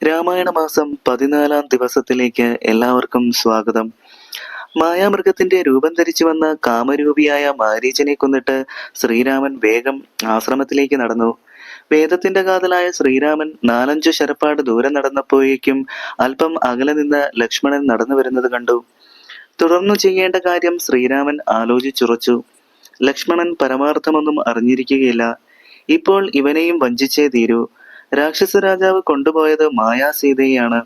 രാമായണ മാസം 14-ാം ദിവസത്തിലേക്ക് എല്ലാവർക്കും സ്വാഗതം. മായാമൃഗത്തിന്റെ രൂപം ധരിച്ചു വന്ന കാമരൂപിയായ മാരീചനെ കൊന്നിട്ട് ശ്രീരാമൻ വേഗം ആശ്രമത്തിലേക്ക് നടന്നു. വേദത്തിന്റെ കാതലായ ശ്രീരാമൻ 4-5 ശരപ്പാട് ദൂരം നടന്നപ്പോഴേക്കും അല്പം അകലെ നിന്ന് ലക്ഷ്മണൻ നടന്നു വരുന്നത് കണ്ടു. തുടർന്നു ചെയ്യേണ്ട കാര്യം ശ്രീരാമൻ ആലോചിച്ചുറച്ചു. ലക്ഷ്മണൻ പരമാർത്ഥമൊന്നും അറിഞ്ഞിരിക്കുകയില്ല. ഇപ്പോൾ ഇവനെയും വഞ്ചിച്ചേ തീരൂ. രാക്ഷസ രാജാവ് കൊണ്ടുപോയത് മായാസീതയെയാണ്.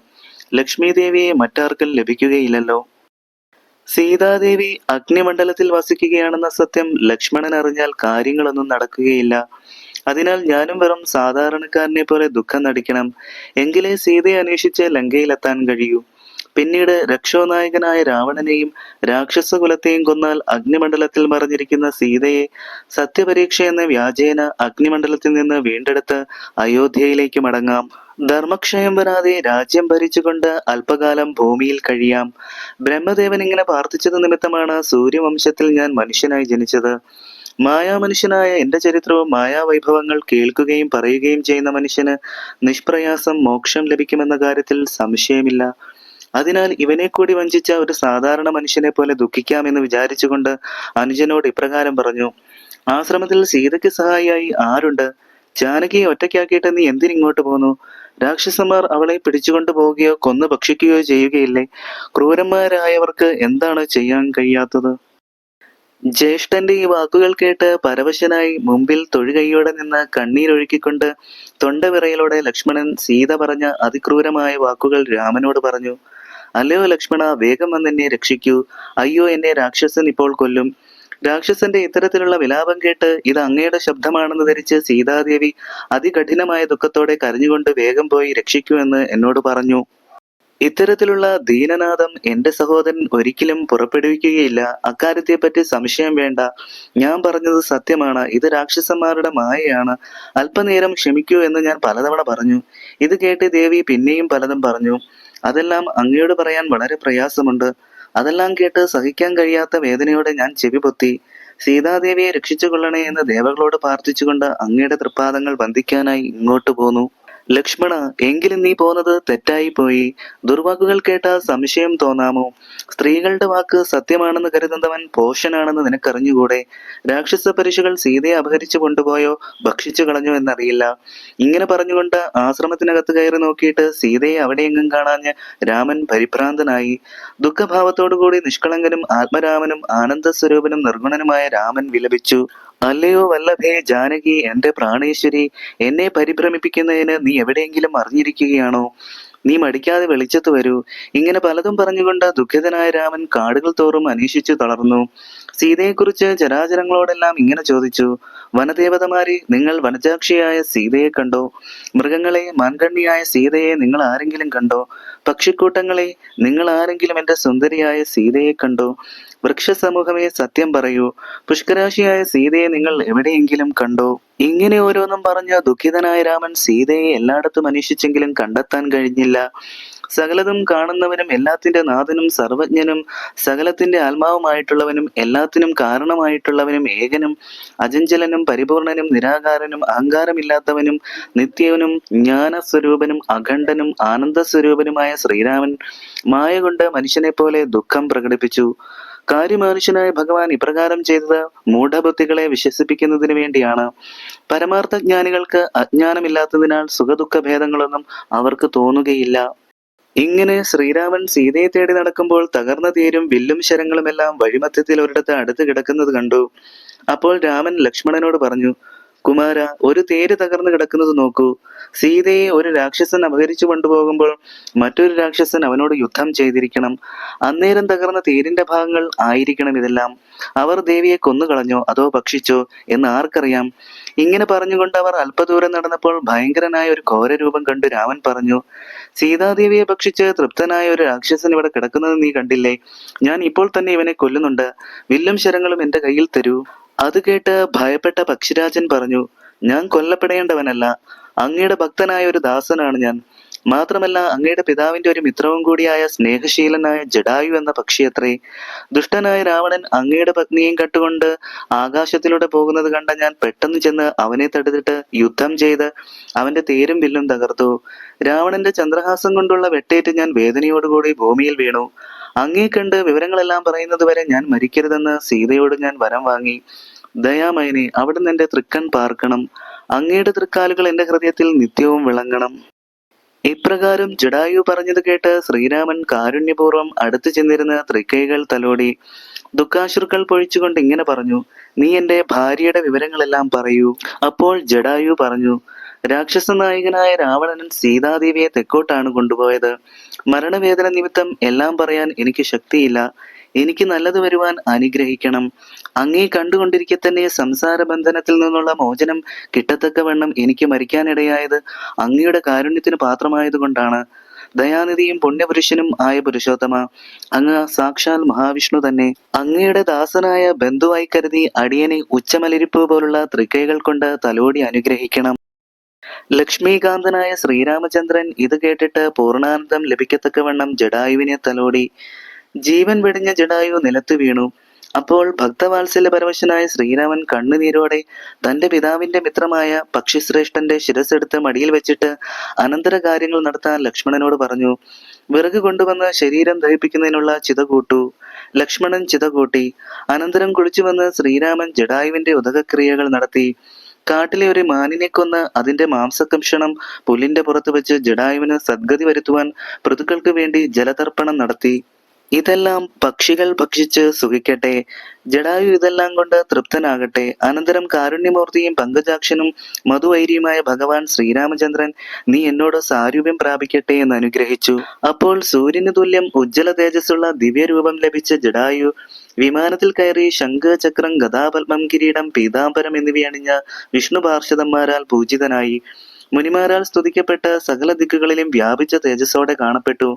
ലക്ഷ്മി ദേവിയെ മറ്റാർക്കും ലഭിക്കുകയില്ലല്ലോ. സീതാദേവി അഗ്നിമണ്ഡലത്തിൽ വസിക്കുകയാണെന്ന സത്യം ലക്ഷ്മണൻ അറിഞ്ഞാൽ കാര്യങ്ങളൊന്നും നടക്കുകയില്ല. അതിനാൽ ഞാനും വെറും സാധാരണക്കാരനെ പോലെ ദുഃഖം നടിക്കണം. എങ്കിലേ സീതയെ അന്വേഷിച്ച് ലങ്കയിലെത്താൻ കഴിയൂ. പിന്നീട് രക്ഷോനായകനായ രാവണനെയും രാക്ഷസകുലത്തെയും കൊന്നാൽ അഗ്നിമണ്ഡലത്തിൽ മറഞ്ഞിരിക്കുന്ന സീതയെ സത്യപരീക്ഷ എന്ന വ്യാജേന അഗ്നിമണ്ഡലത്തിൽ നിന്ന് വീണ്ടെടുത്ത് അയോധ്യയിലേക്ക് മടങ്ങാം. ധർമ്മക്ഷയം വരാതെ രാജ്യം ഭരിച്ചുകൊണ്ട് അല്പകാലം ഭൂമിയിൽ കഴിയാം. ബ്രഹ്മദേവൻ ഇങ്ങനെ പ്രാർത്ഥിച്ചത് നിമിത്തമാണ് സൂര്യവംശത്തിൽ ഞാൻ മനുഷ്യനായി ജനിച്ചത്. മായാമനുഷ്യനായ എന്റെ ചരിത്രവും മായാവൈഭവങ്ങൾ കേൾക്കുകയും പറയുകയും ചെയ്യുന്ന മനുഷ്യന് നിഷ്പ്രയാസം മോക്ഷം ലഭിക്കുമെന്ന കാര്യത്തിൽ സംശയമില്ല. അതിനാൽ ഇവനെ കൂടി വഞ്ചിച്ച ഒരു സാധാരണ മനുഷ്യനെ പോലെ ദുഃഖിക്കാമെന്ന് വിചാരിച്ചുകൊണ്ട് അനുജനോട് ഇപ്രകാരം പറഞ്ഞു. ആശ്രമത്തിൽ സീതയ്ക്ക് സഹായിയായി ആരുണ്ട്? ജാനകിയെ ഒറ്റയ്ക്കാക്കിയിട്ട് നീ എന്തിനിങ്ങോട്ട് പോന്നു? രാക്ഷസന്മാർ അവളെ പിടിച്ചുകൊണ്ടു പോവുകയോ കൊന്നു ഭക്ഷിക്കുകയോ ചെയ്യുകയില്ലേ? ക്രൂരന്മാരായവർക്ക് എന്താണ് ചെയ്യാൻ കഴിയാത്തത്? ജ്യേഷ്ഠന്റെ ഈ വാക്കുകൾ കേട്ട് പരവശനായി മുമ്പിൽ തൊഴുകൈയോടെ നിന്ന് കണ്ണീരൊഴുക്കിക്കൊണ്ട് തൊണ്ടവിറയലോടെ ലക്ഷ്മണൻ സീത പറഞ്ഞ അതിക്രൂരമായ വാക്കുകൾ രാമനോട് പറഞ്ഞു. അല്ലയോ ലക്ഷ്മണ, വേഗം വന്നെന്നെ രക്ഷിക്കൂ. അയ്യോ, എന്നെ രാക്ഷസൻ ഇപ്പോൾ കൊല്ലും. രാക്ഷസന്റെ ഇത്തരത്തിലുള്ള വിലാപം കേട്ട് ഇത് അങ്ങയുടെ ശബ്ദമാണെന്ന് ധരിച്ച് സീതാദേവി അതികഠിനമായ ദുഃഖത്തോടെ കരഞ്ഞുകൊണ്ട് വേഗം പോയി രക്ഷിക്കൂ എന്ന് എന്നോട് പറഞ്ഞു. ഇത്തരത്തിലുള്ള ദീനനാദം എന്റെ സഹോദരൻ ഒരിക്കലും പുറപ്പെടുവിക്കുകയില്ല. അക്കാര്യത്തെപ്പറ്റി സംശയം വേണ്ട. ഞാൻ പറഞ്ഞത് സത്യമാണ്. ഇത് രാക്ഷസന്മാരുടെ മായയാണ്. അല്പനേരം ക്ഷമിക്കൂ എന്ന് ഞാൻ പലതവണ പറഞ്ഞു. ഇത് കേട്ട് ദേവി പിന്നെയും പലതും പറഞ്ഞു. അതെല്ലാം അങ്ങയോട് പറയാൻ വളരെ പ്രയാസമുണ്ട്. അതെല്ലാം കേട്ട് സഹിക്കാൻ കഴിയാത്ത വേദനയോടെ ഞാൻ ചെവി പൊത്തി. സീതാദേവിയെ രക്ഷിച്ചു കൊള്ളണേ എന്ന് ദേവകളോട് പ്രാർത്ഥിച്ചുകൊണ്ട് അങ്ങയുടെ തൃപ്പാദങ്ങൾ വന്ദിക്കാനായി ഇങ്ങോട്ട് പോന്നു. ലക്ഷ്മണ, എങ്കിലും നീ പോന്നത് തെറ്റായി പോയി. ദുർവാക്കുകൾ കേട്ടാൽ സംശയം തോന്നാമോ? സ്ത്രീകളുടെ വാക്ക് സത്യമാണെന്ന് കരുതുന്നവൻ പോഷനാണെന്ന് നിനക്കറിഞ്ഞുകൂടെ? രാക്ഷസ പരിശുകൾ സീതയെ അപഹരിച്ചു കൊണ്ടുപോയോ ഭക്ഷിച്ചു കളഞ്ഞോ എന്നറിയില്ല. ഇങ്ങനെ പറഞ്ഞുകൊണ്ട് ആശ്രമത്തിനകത്ത് കയറി നോക്കിയിട്ട് സീതയെ അവിടെയെങ്ങും കാണാഞ്ഞ് രാമൻ പരിഭ്രാന്തനായി. ദുഃഖഭാവത്തോടുകൂടി നിഷ്കളങ്കനും ആത്മരാമനും ആനന്ദസ്വരൂപനും നിർഗുണനുമായ രാമൻ വിലപിച്ചു. അല്ലയോ വല്ലഭേ ജാനകി, എന്റെ പ്രാണേശ്വരി, എന്നെ പരിഭ്രമിപ്പിക്കുന്നതിന് നീ എവിടെയെങ്കിലും അറിഞ്ഞിരിക്കുകയാണോ? നീ മടിക്കാതെ വെളിച്ചത്ത് വരൂ. ഇങ്ങനെ പലതും പറഞ്ഞുകൊണ്ട് ദുഃഖിതനായ രാമൻ കാടുകൾ തോറും അന്വേഷിച്ചു തളർന്നു. സീതയെക്കുറിച്ച് ചരാചരങ്ങളോടെല്ലാം ഇങ്ങനെ ചോദിച്ചു. വനദേവതമാരെ, നിങ്ങൾ വനജാക്ഷിയായ സീതയെ കണ്ടോ? മൃഗങ്ങളെ, മാൻകണ്ണിയായ സീതയെ നിങ്ങൾ ആരെങ്കിലും കണ്ടോ? പക്ഷിക്കൂട്ടങ്ങളെ, നിങ്ങൾ ആരെങ്കിലും എന്റെ സുന്ദരിയായ സീതയെ കണ്ടോ? വൃക്ഷസമൂഹമേ, സത്യം പറയൂ. പുഷ്കരാശിയായ സീതയെ നിങ്ങൾ എവിടെയെങ്കിലും കണ്ടോ? ഇങ്ങനെ ഓരോന്നും പറഞ്ഞ ദുഃഖിതനായ രാമൻ സീതയെ എല്ലായിടത്തും അന്വേഷിച്ചെങ്കിലും കണ്ടെത്താൻ കഴിഞ്ഞില്ല. സകലതും കാണുന്നവനും എല്ലാത്തിന്റെ നാഥനും സർവജ്ഞനും സകലത്തിന്റെ ആത്മാവുമായിട്ടുള്ളവനും എല്ലാത്തിനും കാരണമായിട്ടുള്ളവനും ഏകനും അചഞ്ചലനും പരിപൂർണനും നിരാകാരനും അഹങ്കാരമില്ലാത്തവനും നിത്യവനും ജ്ഞാനസ്വരൂപനും അഖണ്ഡനും ആനന്ദസ്വരൂപനുമായ ശ്രീരാമൻ മായ കൊണ്ട് മനുഷ്യനെ പോലെ ദുഃഖം പ്രകടിപ്പിച്ചു. കാര്യമനുഷ്യനായ ഭഗവാൻ ഇപ്രകാരം ചെയ്തത് മൂഢബുദ്ധികളെ വിശ്വസിപ്പിക്കുന്നതിന് വേണ്ടിയാണ്. പരമാർത്ഥ ജ്ഞാനികൾക്ക് അജ്ഞാനമില്ലാത്തതിനാൽ സുഖദുഃഖ ഭേദങ്ങളൊന്നും അവർക്ക് തോന്നുകയില്ല. ഇങ്ങനെ ശ്രീരാമൻ സീതയെ തേടി നടക്കുമ്പോൾ തകർന്ന തേരും വില്ലും ശരങ്ങളുമെല്ലാം വഴിമധ്യത്തിൽ ഒരിടത്ത് അടുത്ത് കിടക്കുന്നത് കണ്ടു. അപ്പോൾ രാമൻ ലക്ഷ്മണനോട് പറഞ്ഞു. കുമാര, ഒരു തേര് തകർന്നു കിടക്കുന്നത് നോക്കൂ. സീതയെ ഒരു രാക്ഷസൻ അപഹരിച്ചു കൊണ്ടുപോകുമ്പോൾ മറ്റൊരു രാക്ഷസൻ അവനോട് യുദ്ധം ചെയ്തിരിക്കണം. അന്നേരം തകർന്ന തേരിന്റെ ഭാഗങ്ങൾ ആയിരിക്കണം ഇതെല്ലാം. അവർ ദേവിയെ കൊന്നുകളഞ്ഞോ അതോ ഭക്ഷിച്ചോ എന്ന് ആർക്കറിയാം? ഇങ്ങനെ പറഞ്ഞുകൊണ്ട് അവർ അല്പദൂരം നടന്നപ്പോൾ ഭയങ്കരനായ ഒരു ഘോരരൂപം കണ്ട് രാമൻ പറഞ്ഞു. സീതാദേവിയെ ഭക്ഷിച്ച് തൃപ്തനായ ഒരു രാക്ഷസൻ ഇവിടെ കിടക്കുന്നത് നീ കണ്ടില്ലേ? ഞാൻ ഇപ്പോൾ തന്നെ ഇവനെ കൊല്ലുന്നുണ്ട്. വില്ലും ശരങ്ങളും എന്റെ കയ്യിൽ തരൂ. അത് കേട്ട് ഭയപ്പെട്ട പക്ഷിരാജൻ പറഞ്ഞു. ഞാൻ കൊല്ലപ്പെടേണ്ടവനല്ല. അങ്ങയുടെ ഭക്തനായ ഒരു ദാസനാണ് ഞാൻ. മാത്രമല്ല അങ്ങയുടെ പിതാവിന്റെ ഒരു മിത്രവും കൂടിയായ സ്നേഹശീലനായ ജടായു എന്ന പക്ഷിയത്രേ. ദുഷ്ടനായ രാവണൻ അങ്ങയുടെ പത്നിയെയും കട്ടുകൊണ്ട് ആകാശത്തിലൂടെ പോകുന്നത് കണ്ട ഞാൻ പെട്ടെന്ന് ചെന്ന് അവനെ തടുത്തിട്ട് യുദ്ധം ചെയ്ത് അവന്റെ തേരും വില്ലും തകർത്തു. രാവണന്റെ ചന്ദ്രഹാസം കൊണ്ടുള്ള വെട്ടേറ്റ് ഞാൻ വേദനയോടുകൂടി ഭൂമിയിൽ വീണു. അങ്ങേ കണ്ട് വിവരങ്ങളെല്ലാം പറയുന്നത് വരെ ഞാൻ മരിക്കരുതെന്ന് സീതയോട് ഞാൻ വരം വാങ്ങി. ദയാമയനെ, അവിടുന്ന് എന്റെ തൃക്കൺ പാർക്കണം. അങ്ങയുടെ തൃക്കാലുകൾ എന്റെ ഹൃദയത്തിൽ നിത്യവും വിളങ്ങണം. ഇപ്രകാരം ജടായു പറഞ്ഞത് കേട്ട് ശ്രീരാമൻ കാരുണ്യപൂർവ്വം അടുത്തു ചെന്നിരുന്ന് തൃക്കൈകൾ തലോടി ദുഃഖാശ്രുക്കൾ പൊഴിച്ചുകൊണ്ട് ഇങ്ങനെ പറഞ്ഞു: നീ എന്റെ ഭാര്യയുടെ വിവരങ്ങളെല്ലാം പറയൂ. അപ്പോൾ ജടായു പറഞ്ഞു: രാക്ഷസ നായകനായ രാവണൻ സീതാദേവിയെ തെക്കോട്ടാണ് കൊണ്ടുപോയത്. മരണവേദന നിമിത്തം എല്ലാം പറയാൻ എനിക്ക് ശക്തിയില്ല. എനിക്ക് നല്ലത് വരുവാൻ അനുഗ്രഹിക്കണം. അങ്ങേ കണ്ടുകൊണ്ടിരിക്കെ തന്നെ സംസാര ബന്ധനത്തിൽ നിന്നുള്ള മോചനം കിട്ടത്തക്കവണ്ണം എനിക്ക് മരിക്കാനിടയായത് അങ്ങയുടെ കാരുണ്യത്തിന് പാത്രമായതുകൊണ്ടാണ്. ദയാനിധിയും പുണ്യപുരുഷനും ആയ പുരുഷോത്തമ, അങ്ങ് സാക്ഷാൽ മഹാവിഷ്ണു തന്നെ. അങ്ങയുടെ ദാസനായ ബന്ധുവായി കരുതി അടിയനെ ഉച്ചമലിരിപ്പ് പോലുള്ള തൃക്കൈകൾ കൊണ്ട് തലോടി അനുഗ്രഹിക്കണം. ലക്ഷ്മീകാന്തനായ ശ്രീരാമചന്ദ്രൻ ഇത് കേട്ടിട്ട് പൂർണ്ണാനന്ദം ലഭിക്കത്തക്കവണ്ണം ജടായുവിനെ തലോടി. ജീവൻ വെടിഞ്ഞ ജടായു നിലത്ത് വീണു. അപ്പോൾ ഭക്തവാത്സല്യപരവശനായ ശ്രീരാമൻ കണ്ണുനീരോടെ തന്റെ പിതാവിന്റെ മിത്രമായ പക്ഷിശ്രേഷ്ഠന്റെ ശിരസ്സെടുത്ത് മടിയിൽ വെച്ചിട്ട് അനന്തര കാര്യങ്ങൾ നടത്താൻ ലക്ഷ്മണനോട് പറഞ്ഞു. വിറക് കൊണ്ടുവന്ന് ശരീരം ദഹിപ്പിക്കുന്നതിനുള്ള ചിത കൂട്ടു. ലക്ഷ്മണൻ ചിത കൂട്ടി. അനന്തരം കുളിച്ചു വന്ന് ശ്രീരാമൻ ജടായുവിന്റെ ഉദകക്രിയകൾ നടത്തി. കാട്ടിലെ ഒരു മാനിനെ കൊന്ന് അതിന്റെ മാംസകംഷണം പുല്ലിന്റെ പുറത്ത് വെച്ച് ജടായുവിന് സദ്ഗതി വരുത്തുവാൻ പൃഥുക്കൾക്ക് വേണ്ടി ജലതർപ്പണം നടത്തി. ഇതെല്ലാം പക്ഷികൾ ഭക്ഷിച്ച് സുഖിക്കട്ടെ. ജടായു ഇതെല്ലാം കൊണ്ട് തൃപ്തനാകട്ടെ. അനന്തരം കാരുണ്യമൂർത്തിയും പങ്കജാക്ഷനും മധുവൈരിയുമായ ഭഗവാൻ ശ്രീരാമചന്ദ്രൻ നീ എന്നോട് സാരൂപ്യം പ്രാപിക്കട്ടെ എന്ന് അനുഗ്രഹിച്ചു. അപ്പോൾ സൂര്യന് തുല്യം ഉജ്ജ്വല തേജസ്സുള്ള ദിവ്യരൂപം ലഭിച്ച ജടായു വിമാനത്തിൽ കയറി ശംഖ്, ചക്രം, ഗദാപത്മം, കിരീടം, പീതാംബരം എന്നിവയണിഞ്ഞ വിഷ്ണു പാർഷദന്മാരാൽ പൂജിതനായി. മുനിമാരാൽ സ്തുതിക്കപ്പെട്ട് സകല ദിക്കുകളിലും വ്യാപിച്ച തേജസ്സോടെ കാണപ്പെട്ടു.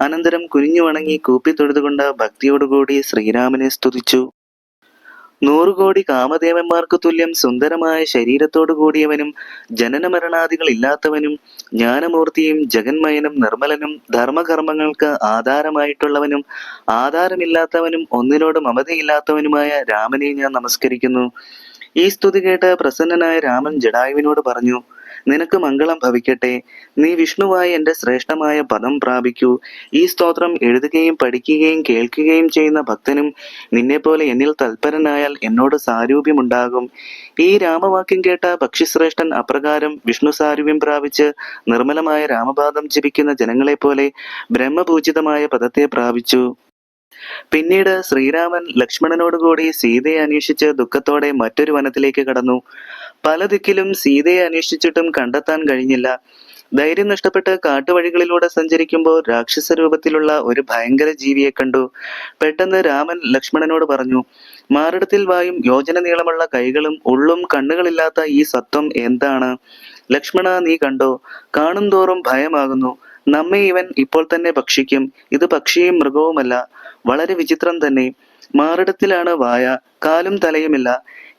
അനന്തരം കുനിഞ്ഞു വണങ്ങി കൂപ്പി തൊഴുതുകൊണ്ട് ഭക്തിയോടുകൂടി ശ്രീരാമനെ സ്തുതിച്ചു. 100 കോടി കാമദേവന്മാർക്ക് തുല്യം സുന്ദരമായ ശരീരത്തോടു കൂടിയവനും ജനന മരണാദികൾ ഇല്ലാത്തവനും ജ്ഞാനമൂർത്തിയും ജഗന്മയനും നിർമ്മലനും ധർമ്മകർമ്മങ്ങൾക്ക് ആധാരമായിട്ടുള്ളവനും ആധാരമില്ലാത്തവനും ഒന്നിനോട് മമതയില്ലാത്തവനുമായ രാമനെ ഞാൻ നമസ്കരിക്കുന്നു. ഈ സ്തുതി കേട്ട് പ്രസന്നനായ രാമൻ ജടായുവിനോട് പറഞ്ഞു: നിനക്ക് മംഗളം ഭവിക്കട്ടെ. നീ വിഷ്ണുവായി എന്റെ ശ്രേഷ്ഠമായ പദം പ്രാപിക്കൂ. ഈ സ്തോത്രം എഴുതുകയും പഠിക്കുകയും കേൾക്കുകയും ചെയ്യുന്ന ഭക്തനും നിന്നെപ്പോലെ എന്നിൽ തൽപരനായാൽ എന്നോട് സാരൂപ്യമുണ്ടാകും. ഈ രാമവാക്യം കേട്ട പക്ഷിശ്രേഷ്ഠൻ അപ്രകാരം വിഷ്ണു സാരൂപ്യം പ്രാപിച്ച് നിർമ്മലമായ രാമപാദം ജപിക്കുന്ന ജനങ്ങളെപ്പോലെ ബ്രഹ്മപൂജിതമായ പദത്തെ പ്രാപിച്ചു. പിന്നീട് ശ്രീരാമൻ ലക്ഷ്മണനോടുകൂടി സീതയെ അന്വേഷിച്ച് ദുഃഖത്തോടെ മറ്റൊരു വനത്തിലേക്ക് കടന്നു. പല ദിക്കിലും സീതയെ അന്വേഷിച്ചിട്ടും കണ്ടെത്താൻ കഴിഞ്ഞില്ല. ധൈര്യം നഷ്ടപ്പെട്ട് കാട്ടുവഴികളിലൂടെ സഞ്ചരിക്കുമ്പോൾ രാക്ഷസ രൂപത്തിലുള്ള ഒരു ഭയങ്കര ജീവിയെ കണ്ടു. പെട്ടെന്ന് രാമൻ ലക്ഷ്മണനോട് പറഞ്ഞു: മാറിടത്തിൽ വായും യോജന നീളമുള്ള കൈകളും ഉള്ളും കണ്ണുകളില്ലാത്ത ഈ സത്വം എന്താണ്? ലക്ഷ്മണ, നീ കണ്ടോ? കാണും തോറും ഭയമാകുന്നു. നമ്മെ ഇവൻ ഇപ്പോൾ തന്നെ ഭക്ഷിക്കും. ഇത് പക്ഷിയും മൃഗവുമല്ല, വളരെ വിചിത്രം തന്നെ. മാറിടത്തിലാണ് വായ, കാലും തലയുമില്ല.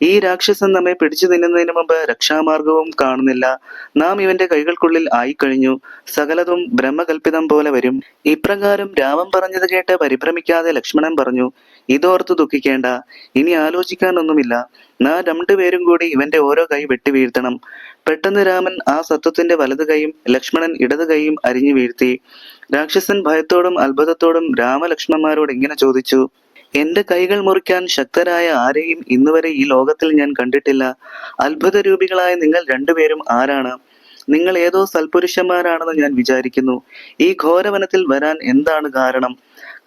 ഈ രാക്ഷസൻ നമ്മെ പിടിച്ചു തിന്നുന്നതിന് മുമ്പ് രക്ഷാമാർഗവും കാണുന്നില്ല. നാം ഇവന്റെ കൈകൾക്കുള്ളിൽ ആയിക്കഴിഞ്ഞു. സകലതും ബ്രഹ്മകൽപ്പിതം പോലെ വരും. ഇപ്രകാരം രാമൻ പറഞ്ഞത് കേട്ട് പരിഭ്രമിക്കാതെ ലക്ഷ്മണൻ പറഞ്ഞു: ഇതോർത്ത് ദുഃഖിക്കേണ്ട. ഇനി ആലോചിക്കാനൊന്നുമില്ല. നാം രണ്ടുപേരും കൂടി ഇവന്റെ ഓരോ കൈ വെട്ടി വീഴ്ത്തണം. പെട്ടെന്ന് രാമൻ ആ സത്വത്തിന്റെ വലതു കൈയും ലക്ഷ്മണൻ ഇടതു കൈയും അരിഞ്ഞു വീഴ്ത്തി. രാക്ഷസൻ ഭയത്തോടും അത്ഭുതത്തോടും രാമലക്ഷ്മണന്മാരോട് ഇങ്ങനെ ചോദിച്ചു: എന്റെ കൈകൾ മുറിക്കാൻ ശക്തരായ ആരെയും ഇന്നുവരെ ഈ ലോകത്തിൽ ഞാൻ കണ്ടിട്ടില്ല. അത്ഭുത രൂപികളായ നിങ്ങൾ രണ്ടുപേരും ആരാണ്? നിങ്ങൾ ഏതോ സൽപുരുഷന്മാരാണെന്ന് ഞാൻ വിചാരിക്കുന്നു. ഈ ഘോരവനത്തിൽ വരാൻ എന്താണ് കാരണം?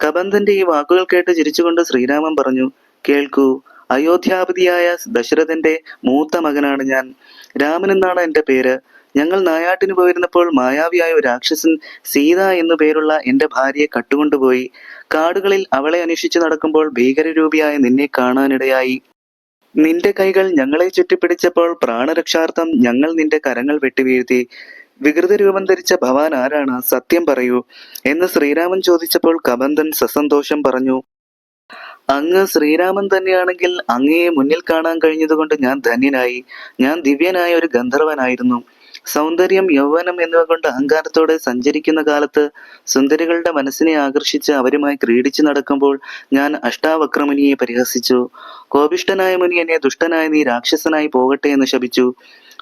കബന്ധന്റെ ഈ വാക്കുകൾ കേട്ട് ചിരിച്ചുകൊണ്ട് ശ്രീരാമൻ പറഞ്ഞു: കേൾക്കൂ, അയോധ്യാപതിയായ ദശരഥന്റെ മൂത്ത മകനാണ് ഞാൻ. രാമൻ എന്നാണ് എന്റെ പേര്. ഞങ്ങൾ നായാട്ടിന് പോയിരുന്നപ്പോൾ മായാവിയായ ഒരു രാക്ഷസൻ സീത എന്നു പേരുള്ള എന്റെ ഭാര്യയെ കട്ടുകൊണ്ടുപോയി. കാടുകളിൽ അവളെ അന്വേഷിച്ചു നടക്കുമ്പോൾ ഭീകരരൂപിയായ നിന്നെ കാണാനിടയായി. നിന്റെ കൈകൾ ഞങ്ങളെ ചുറ്റിപ്പിടിച്ചപ്പോൾ പ്രാണരക്ഷാർത്ഥം ഞങ്ങൾ നിന്റെ കരങ്ങൾ വെട്ടിവീഴ്ത്തി. വികൃത രൂപം ധരിച്ച ഭവാൻ ആരാണ്? സത്യം പറയൂ എന്ന് ശ്രീരാമൻ ചോദിച്ചപ്പോൾ കബന്ധൻ സസന്തോഷം പറഞ്ഞു: അങ്ങ് ശ്രീരാമൻ തന്നെയാണെങ്കിൽ അങ്ങയെ മുന്നിൽ കാണാൻ കഴിഞ്ഞതുകൊണ്ട് ഞാൻ ധന്യനായി. ഞാൻ ദിവ്യനായ ഒരു ഗന്ധർവനായിരുന്നു. സൗന്ദര്യം, യൗവനം എന്നിവ കൊണ്ട് അഹങ്കാരത്തോടെ സഞ്ചരിക്കുന്ന കാലത്ത് സുന്ദരികളുടെ മനസ്സിനെ ആകർഷിച്ച് അവരുമായി ക്രീഡിച്ചു നടക്കുമ്പോൾ ഞാൻ അഷ്ടാവക്രമുനിയെ പരിഹസിച്ചു. കോപിഷ്ഠനായ മുനി എന്നെ ദുഷ്ടനായ നീ രാക്ഷസനായി പോകട്ടെ എന്ന് ശപിച്ചു.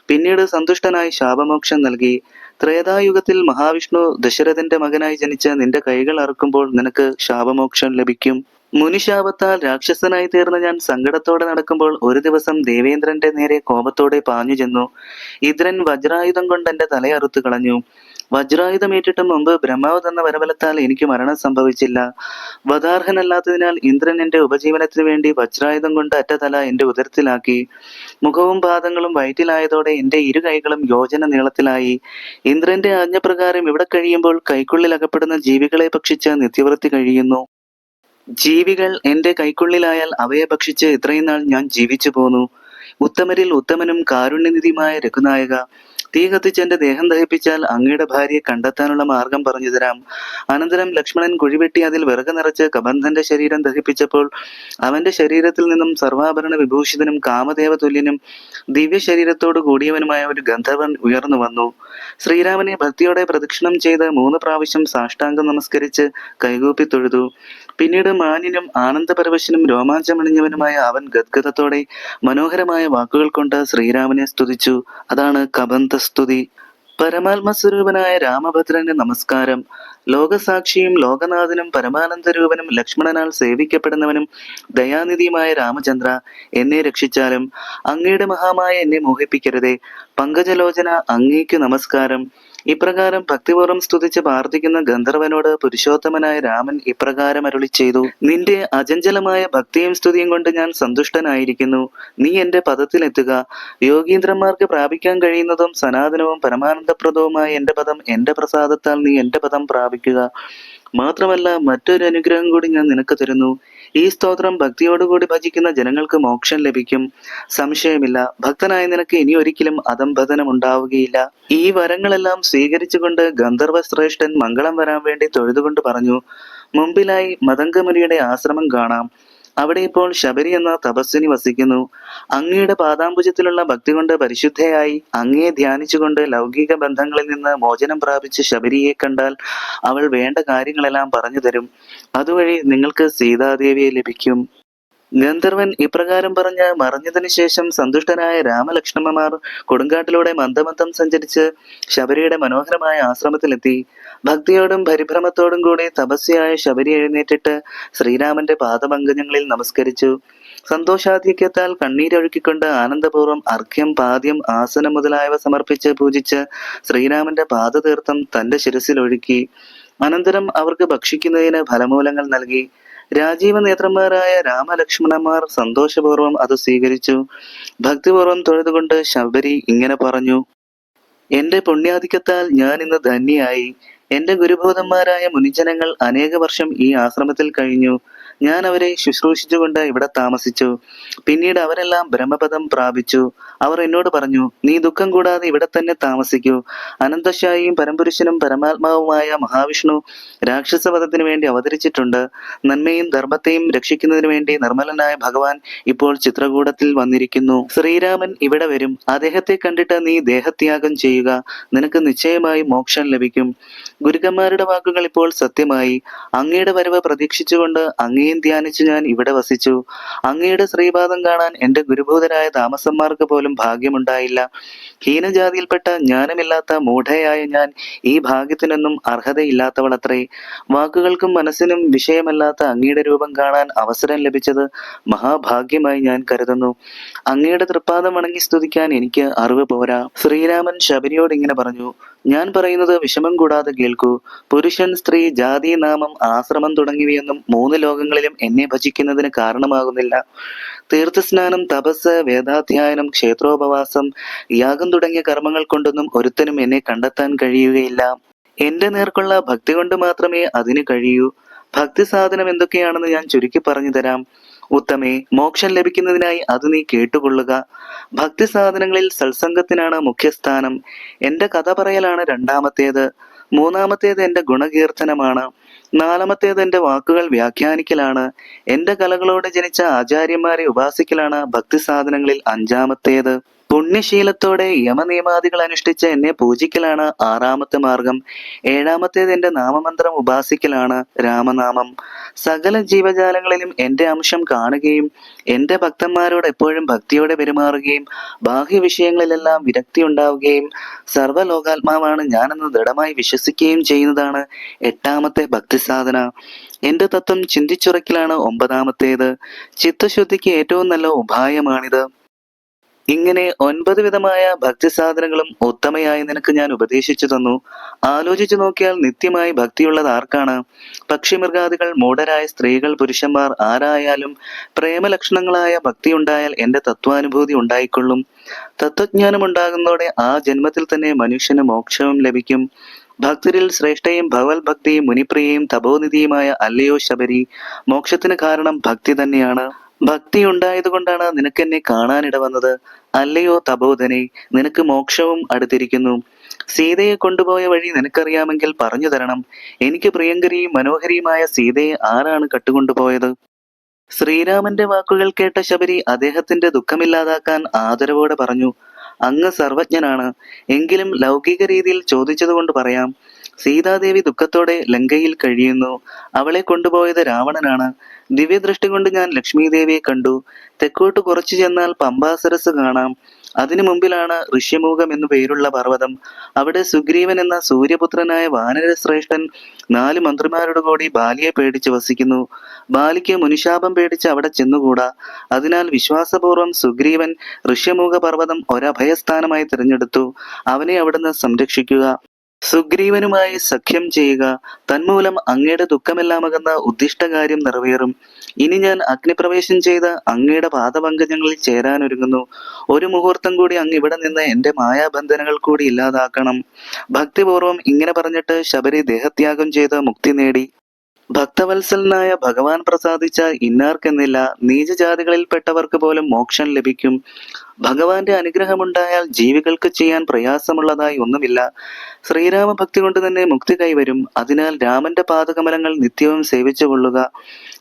പിന്നീട് സന്തുഷ്ടനായി ശാപമോക്ഷം നൽകി. ത്രേതായുഗത്തിൽ മഹാവിഷ്ണു ദശരഥന്റെ മകനായി ജനിച്ച് നിന്റെ കൈകൾ അറുക്കുമ്പോൾ നിനക്ക് ശാപമോക്ഷം ലഭിക്കും. മുനിശാപത്താൽ രാക്ഷസനായി തീർന്ന ഞാൻ സങ്കടത്തോടെ നടക്കുമ്പോൾ ഒരു ദിവസം ദേവേന്ദ്രന്റെ നേരെ കോപത്തോടെ പാഞ്ഞു ചെന്നു. ഇന്ദ്രൻ വജ്രായുധം കൊണ്ട് എന്റെ തലയറുത്തു കളഞ്ഞു. വജ്രായുധമേറ്റിട്ടും മുമ്പ് ബ്രഹ്മാവ് തന്ന വരബലത്താൽ എനിക്ക് മരണം സംഭവിച്ചില്ല. വധാർഹനല്ലാത്തതിനാൽ ഇന്ദ്രൻ എന്റെ ഉപജീവനത്തിനു വേണ്ടി വജ്രായുധം കൊണ്ട് അറ്റ തല എന്റെ ഉദരത്തിലാക്കി. മുഖവും പാദങ്ങളും വയറ്റിലായതോടെ എന്റെ ഇരു കൈകളും യോജന നീളത്തിലായി. ഇന്ദ്രന്റെ ആജ്ഞപ്രകാരം ഇവിടെ കഴിയുമ്പോൾ കൈക്കുള്ളിൽ അകപ്പെടുന്ന ജീവികളെ ഭക്ഷിച്ച് നിത്യവൃത്തി കഴിയുന്നു. ജീവികൾ എന്റെ കൈക്കുള്ളിലായാൽ അവയെ ഭക്ഷിച്ച് ഇത്രയും നാൾ ഞാൻ ജീവിച്ചു പോന്നു. ഉത്തമരിൽ ഉത്തമനും കാരുണ്യനിധിയുമായ രഘുനായക, തീ കത്തിച്ച് എന്റെ ദേഹം ദഹിപ്പിച്ചാൽ അങ്ങയുടെ ഭാര്യയെ കണ്ടെത്താനുള്ള മാർഗം പറഞ്ഞു തരാം. അനന്തരം ലക്ഷ്മണൻ കുഴിവെട്ടി അതിൽ വിറക് നിറച്ച് കബന്ധന്റെ ശരീരം ദഹിപ്പിച്ചപ്പോൾ അവന്റെ ശരീരത്തിൽ നിന്നും സർവാഭരണ വിഭൂഷിതനും കാമദേവ തുല്യനും ദിവ്യ ശരീരത്തോട് കൂടിയവനുമായ ഒരു ഗന്ധർവൻ ഉയർന്നു വന്നു. ശ്രീരാമനെ ഭക്തിയോടെ പ്രദക്ഷിണം ചെയ്ത് 3 പ്രാവശ്യം സാഷ്ടാംഗം നമസ്കരിച്ച് കൈകൂപ്പി തൊഴുതു. പിന്നീട് മാന്യനും ആനന്ദപരവശനും രോമാഞ്ചമണിഞ്ഞവനുമായ അവൻ ഗദ്ഗതത്തോടെ മനോഹരമായ വാക്കുകൾ കൊണ്ട് ശ്രീരാമനെ സ്തുതിച്ചു. അതാണ് കബന്ധസ്തുതി. പരമാത്മസ്വരൂപനായ രാമഭദ്രന് നമസ്കാരം. ലോകസാക്ഷിയും ലോകനാഥനും പരമാനന്ദരൂപനും ലക്ഷ്മണനാൽ സേവിക്കപ്പെടുന്നവനും ദയാനിധിയുമായ രാമചന്ദ്ര, എന്നെ രക്ഷിച്ചാലും അങ്ങയുടെ മഹാമായ എന്നെ മോഹിപ്പിക്കരുതേ. പങ്കജലോചന, അങ്ങേക്കു നമസ്കാരം. ഇപ്രകാരം ഭക്തിപൂർവ്വം സ്തുതിച്ച് പ്രാർത്ഥിക്കുന്ന ഗന്ധർവനോട് പുരുഷോത്തമനായ രാമൻ ഇപ്രകാരം അരുളി ചെയ്തു: നിന്റെ അചഞ്ചലമായ ഭക്തിയും സ്തുതിയും കൊണ്ട് ഞാൻ സന്തുഷ്ടനായിരിക്കുന്നു. നീ എന്റെ പദത്തിലെത്തുക. യോഗീന്ദ്രന്മാർക്ക് പ്രാപിക്കാൻ കഴിയുന്നതും സനാതനവും പരമാനന്ദപ്രദവുമായ എന്റെ പദം എന്റെ പ്രസാദത്താൽ നീ എന്റെ പദം പ്രാപിക്കുക. മാത്രമല്ല, മറ്റൊരു അനുഗ്രഹം കൂടി ഞാൻ നിനക്ക് തരുന്നു. ഈ സ്തോത്രം ഭക്തിയോടുകൂടി ഭജിക്കുന്ന ജനങ്ങൾക്ക് മോക്ഷം ലഭിക്കും. സംശയമില്ല, ഭക്തനായ നിനക്ക് ഇനി ഒരിക്കലും അധംപതനം ഉണ്ടാവുകയില്ല. ഈ വരങ്ങളെല്ലാം സ്വീകരിച്ചുകൊണ്ട് ഗന്ധർവ ശ്രേഷ്ഠൻ മംഗളം വരാൻ വേണ്ടി തൊഴുതുകൊണ്ട് പറഞ്ഞു: മുമ്പിലായി മതംഗമുനിയുടെ ആശ്രമം കാണാം. അവിടെ ഇപ്പോൾ ശബരി എന്ന തപസ്വിനി വസിക്കുന്നു. അങ്ങയുടെ പാദാംബുജത്തിലുള്ള ഭക്തി കൊണ്ട് പരിശുദ്ധയായി അങ്ങയെ ധ്യാനിച്ചുകൊണ്ട് ലൗകിക ബന്ധങ്ങളിൽ നിന്ന് മോചനം പ്രാപിച്ച് ശബരിയെ കണ്ടാൽ അവൾ വേണ്ട കാര്യങ്ങളെല്ലാം പറഞ്ഞു തരും. അതുവഴി നിങ്ങൾക്ക് സീതാദേവിയെ ലഭിക്കും. ഗന്ധർവൻ ഇപ്രകാരം പറഞ്ഞ് മറഞ്ഞതിനു ശേഷം സന്തുഷ്ടനായ രാമലക്ഷ്മണന്മാർ കൊടുങ്കാട്ടിലൂടെ മന്ദമന്ദം സഞ്ചരിച്ച് ശബരിയുടെ മനോഹരമായ ആശ്രമത്തിലെത്തി. ഭക്തിയോടും പരിഭ്രമത്തോടും കൂടി തപസ്വിയായ ശബരി എഴുന്നേറ്റിട്ട് ശ്രീരാമന്റെ പാദപങ്കജങ്ങളിൽ നമസ്കരിച്ചു. സന്തോഷാധിക്യത്താൽ കണ്ണീരൊഴുക്കിക്കൊണ്ട് ആനന്ദപൂർവ്വം അർഘ്യം, പാദ്യം, ആസനം മുതലായവ സമർപ്പിച്ച് പൂജിച്ച് ശ്രീരാമന്റെ പാദതീർത്ഥം തന്റെ ശിരസിൽ ഒഴുക്കി. അനന്തരം അവർക്ക് ഭക്ഷിക്കുന്നതിന് ഫലമൂലങ്ങൾ നൽകി. രാജീവ നേത്രന്മാരായ രാമലക്ഷ്മണന്മാർ സന്തോഷപൂർവ്വം അത് സ്വീകരിച്ചു. ഭക്തിപൂർവ്വം തൊഴുതുകൊണ്ട് ശബരി ഇങ്ങനെ പറഞ്ഞു: എന്റെ പുണ്യാധിക്യത്താൽ ഞാൻ ഇന്ന് ധന്യയായി. എന്റെ ഗുരുഭൂതന്മാരായ മുനിജനങ്ങൾ അനേക വർഷം ഈ ആശ്രമത്തിൽ കഴിഞ്ഞു. ഞാൻ അവരെ ശുശ്രൂഷിച്ചുകൊണ്ട് ഇവിടെ താമസിച്ചു. പിന്നീട് അവരെല്ലാം ബ്രഹ്മപദം പ്രാപിച്ചു. അവർ എന്നോട് പറഞ്ഞു: നീ ദുഃഖം കൂടാതെ ഇവിടെ തന്നെ താമസിക്കൂ. അനന്തശായിയും പരംപുരുഷനും പരമാത്മാവുമായ മഹാവിഷ്ണു രാക്ഷസവധത്തിനു വേണ്ടി അവതരിച്ചിട്ടുണ്ട്. നന്മയും ധർമ്മത്തെയും രക്ഷിക്കുന്നതിനു വേണ്ടി നിർമ്മലനായ ഭഗവാൻ ഇപ്പോൾ ചിത്രകൂടത്തിൽ വന്നിരിക്കുന്നു. ശ്രീരാമൻ ഇവിടെ വരും. അദ്ദേഹത്തെ കണ്ടിട്ട് നീ ദേഹത്യാഗം ചെയ്യുക. നിനക്ക് നിശ്ചയമായി മോക്ഷം ലഭിക്കും. ഗുരുക്കന്മാരുടെ വാക്കുകൾ ഇപ്പോൾ സത്യമായി. അങ്ങയുടെ വരവ് പ്രതീക്ഷിച്ചുകൊണ്ട് അങ്ങയും ധ്യാനിച്ചു ഞാൻ ഇവിടെ വസിച്ചു. അങ്ങയുടെ ശ്രീപാദം കാണാൻ എന്റെ ഗുരുഭൂതരായ താമസന്മാർക്ക് പോലും ഭാഗ്യമുണ്ടായില്ല. ഹീനജാതിയിൽപ്പെട്ട ജ്ഞാനമില്ലാത്ത മൂഢയായ ഞാൻ ഈ ഭാഗ്യത്തിനൊന്നും അർഹതയില്ലാത്തവളത്രേ. വാക്കുകൾക്കും മനസ്സിനും വിഷയമല്ലാത്ത അങ്ങയുടെ രൂപം കാണാൻ അവസരം ലഭിച്ചത് മഹാഭാഗ്യമായി ഞാൻ കരുതുന്നു. അങ്ങയുടെ തൃപ്പാദം വണങ്ങി സ്തുതിക്കാൻ എനിക്ക് അറിവ് പോരാ. ശ്രീരാമൻ ശബരിയോട് ഇങ്ങനെ പറഞ്ഞു: ഞാൻ പറയുന്നത് വിഷമം കൂടാതെ കേൾക്കൂ. പുരുഷൻ, സ്ത്രീ, ജാതി, നാമം, ആശ്രമം തുടങ്ങിയവയൊന്നും 3 ലോകങ്ങളിലും എന്നെ ഭജിക്കുന്നതിന് കാരണമാകുന്നില്ല. തീർത്ഥസ്നാനം, തപസ്, വേദാധ്യയനം, ക്ഷേത്രോപവാസം, യാഗം തുടങ്ങിയ കർമ്മങ്ങൾ കൊണ്ടൊന്നും ഒരുത്തനും എന്നെ കണ്ടെത്താൻ കഴിയുകയില്ല. എന്റെ നേർക്കുള്ള ഭക്തി കൊണ്ട് മാത്രമേ അതിന് കഴിയൂ. ഭക്തി സാധനം എന്തൊക്കെയാണെന്ന് ഞാൻ ചുരുക്കി പറഞ്ഞു തരാം. ഉത്തമേ, മോക്ഷം ലഭിക്കുന്നതിനായി അത് നീ കേട്ടുകൊള്ളുക. ഭക്തി സാധനങ്ങളിൽ സത്സംഗത്തിനാണ് മുഖ്യസ്ഥാനം. എന്റെ കഥ പറയലാണ് രണ്ടാമത്തേത്. മൂന്നാമത്തേത് എന്റെ ഗുണകീർത്തനമാണ്. നാലാമത്തേത് എന്റെ വാക്കുകൾ വ്യാഖ്യാനിക്കലാണ്. എന്റെ കലകളോട് ജനിച്ച ആചാര്യന്മാരെ ഉപാസിക്കലാണ് ഭക്തി സാധനങ്ങളിൽ 5-ാമത്തേത്. പുണ്യശീലത്തോടെ യമനിയമാദികൾ അനുഷ്ഠിച്ച് എന്നെ പൂജിക്കലാണ് ആറാമത്തെ മാർഗം. ഏഴാമത്തേത് എന്റെ നാമമന്ത്രം ഉപാസിക്കലാണ്, രാമനാമം. സകല ജീവജാലങ്ങളിലും എന്റെ അംശം കാണുകയും എന്റെ ഭക്തന്മാരോട് എപ്പോഴും ഭക്തിയോടെ പെരുമാറുകയും ബാഹ്യ വിഷയങ്ങളിലെല്ലാം വിരക്തി ഉണ്ടാവുകയും സർവ്വലോകാത്മാവാണ് ഞാനെന്ന് ദൃഢമായി വിശ്വസിക്കുകയും ചെയ്യുന്നതാണ് എട്ടാമത്തെ ഭക്തിസാധന. എന്റെ തത്വം ചിന്തിച്ചുറക്കലാണ് ഒമ്പതാമത്തേത്. ചിത്തശുദ്ധിക്ക് ഏറ്റവും നല്ല ഉപായമാണിത്. ഇങ്ങനെ 9 വിധമായ ഭക്തിസാധനങ്ങളും ഉത്തമയായി നിനക്ക് ഞാൻ ഉപദേശിച്ചു തന്നു. ആലോചിച്ചു നോക്കിയാൽ നിത്യമായി ഭക്തിയുള്ളത് ആർക്കാണ്? പക്ഷിമൃഗാദികൾ, മൂഢരായ സ്ത്രീകൾ, പുരുഷന്മാർ ആരായാലും പ്രേമലക്ഷണങ്ങളായ ഭക്തി ഉണ്ടായാൽ എന്റെ തത്വാനുഭൂതി ഉണ്ടായിക്കൊള്ളും. തത്വജ്ഞാനം ഉണ്ടാകുന്നതോടെ ആ ജന്മത്തിൽ തന്നെ മനുഷ്യന് മോക്ഷവും ലഭിക്കും. ഭക്തരിൽ ശ്രേഷ്ഠയും ഭഗവത് ഭക്തിയും മുനിപ്രിയയും തപോനിധിയുമായ അല്ലയോ ശബരി, മോക്ഷത്തിന് കാരണം ഭക്തി തന്നെയാണ്. ഭക്തി ഉണ്ടായതുകൊണ്ടാണ് നിനക്കെന്നെ കാണാനിട വന്നത്. അല്ലയോ തപോധനെ, നിനക്ക് മോക്ഷവും അടുത്തിരിക്കുന്നു. സീതയെ കൊണ്ടുപോയ വഴി നിനക്കറിയാമെങ്കിൽ പറഞ്ഞു തരണം. എനിക്ക് പ്രിയങ്കരിയും മനോഹരിയുമായ സീതയെ ആരാണ് കട്ടുകൊണ്ടുപോയത്? ശ്രീരാമന്റെ വാക്കുകൾ കേട്ട ശബരി അദ്ദേഹത്തിന്റെ ദുഃഖമില്ലാതാക്കാൻ ആദരവോടെ പറഞ്ഞു, അങ്ങ് സർവജ്ഞനാണ്. എങ്കിലും ലൗകിക രീതിയിൽ ചോദിച്ചതുകൊണ്ട് പറയാം. സീതാദേവി ദുഃഖത്തോടെ ലങ്കയിൽ കഴിയുന്നു. അവളെ കൊണ്ടുപോയത് രാവണനാണ്. ദിവ്യദൃഷ്ടി കൊണ്ട് ഞാൻ ലക്ഷ്മീദേവിയെ കണ്ടു. തെക്കോട്ട് കുറച്ചു ചെന്നാൽ പമ്പാസരസ് കാണാം. അതിനു മുമ്പിലാണ് ഋഷ്യമുഖം എന്നു പേരുള്ള പർവ്വതം. അവിടെ സുഗ്രീവൻ എന്ന സൂര്യപുത്രനായ വാനരശ്രേഷ്ഠൻ 4 മന്ത്രിമാരോട് കൂടി ബാലിയെ പേടിച്ച് വസിക്കുന്നു. ബാലിക്ക് മുനിശാപം പേടിച്ച് അവിടെ ചെന്നുകൂടാ. അതിനാൽ വിശ്വാസപൂർവം സുഗ്രീവൻ ഋഷ്യമുഖ പർവ്വതം ഒരഭയസ്ഥാനമായി തിരഞ്ഞെടുത്തു. അവനെ അവിടുന്ന് സംരക്ഷിക്കുക. സുഗ്രീവനുമായി സഖ്യം ചെയ്യുക. തന്മൂലം അങ്ങയുടെ ദുഃഖമെല്ലാം അകന്ന ഉദ്ദിഷ്ടകാര്യം നിറവേറും. ഇനി ഞാൻ അഗ്നിപ്രവേശം ചെയ്ത് അങ്ങയുടെ പാദപങ്കജങ്ങളിൽ ചേരാനൊരുങ്ങുന്നു. ഒരു മുഹൂർത്തം കൂടി അങ്ങ് ഇവിടെ നിന്ന് എന്റെ മായാബന്ധനങ്ങൾ കൂടി ഇല്ലാതാക്കണം. ഭക്തിപൂർവം ഇങ്ങനെ പറഞ്ഞിട്ട് ശബരി ദേഹത്യാഗം ചെയ്ത് മുക്തി നേടി. ഭക്തവത്സലനായ ഭഗവാൻ പ്രസാദിച്ച ഇന്നാർക്കെന്നില്ല, നീചജാതികളിൽപ്പെട്ടവർക്ക് പോലും മോക്ഷം ലഭിക്കും. ഭഗവാന്റെ അനുഗ്രഹമുണ്ടായാൽ ജീവികൾക്ക് ചെയ്യാൻ പ്രയാസമുള്ളതായി ഒന്നുമില്ല. ശ്രീരാമ ഭക്തി കൊണ്ട് തന്നെ മുക്തി കൈവരും. അതിനാൽ രാമന്റെ പാദകമലങ്ങൾ നിത്യവും സേവിച്ചു കൊള്ളുക.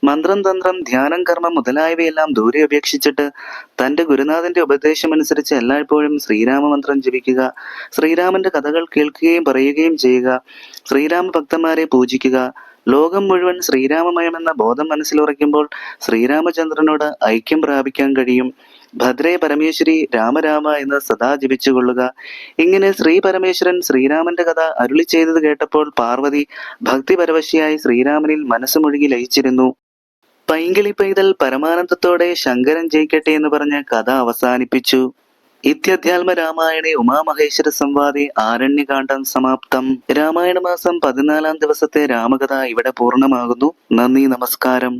മന്ത്രം, തന്ത്രം, ധ്യാനം, കർമ്മം മുതലായവയെല്ലാം ദൂരെ ഉപേക്ഷിച്ചിട്ട് തന്റെ ഗുരുനാഥന്റെ ഉപദേശമനുസരിച്ച് എല്ലായ്പ്പോഴും ശ്രീരാമ മന്ത്രം ജപിക്കുക. ശ്രീരാമന്റെ കഥകൾ കേൾക്കുകയും പറയുകയും ചെയ്യുക. ശ്രീരാമ ഭക്തന്മാരെ പൂജിക്കുക. ലോകം മുഴുവൻ ശ്രീരാമമയമെന്ന ബോധം മനസ്സിലുറയ്ക്കുമ്പോൾ ശ്രീരാമചന്ദ്രനോട് ഐക്യം പ്രാപിക്കാൻ കഴിയും. ഭദ്രേ പരമേശ്വരി രാമരാമ എന്ന് സദാ ജപിച്ചുകൊള്ളുക. ഇങ്ങനെ ശ്രീ പരമേശ്വരൻ ശ്രീരാമന്റെ കഥ അരുളി ചെയ്തത് കേട്ടപ്പോൾ പാർവതി ഭക്തിപരവശിയായി ശ്രീരാമനിൽ മനസ്സുമുഴുകി ലയിച്ചിരുന്നു. പൈങ്കിളി പൈതൽ പരമാനന്ദത്തോടെ ശങ്കരൻ ജയിക്കട്ടെ എന്ന് പറഞ്ഞ് കഥ അവസാനിപ്പിച്ചു. ഇത്യധ്യാത്മ രാമായണേ ഉമാമഹേശ്വര സംവാദേ ആരണ്യകാണ്ഡം സമാപ്തം. രാമായണ മാസം 14-ാം ദിവസത്തെ രാമകഥ ഇവിടെ പൂർണ്ണമാകുന്നു. നന്ദി, നമസ്കാരം.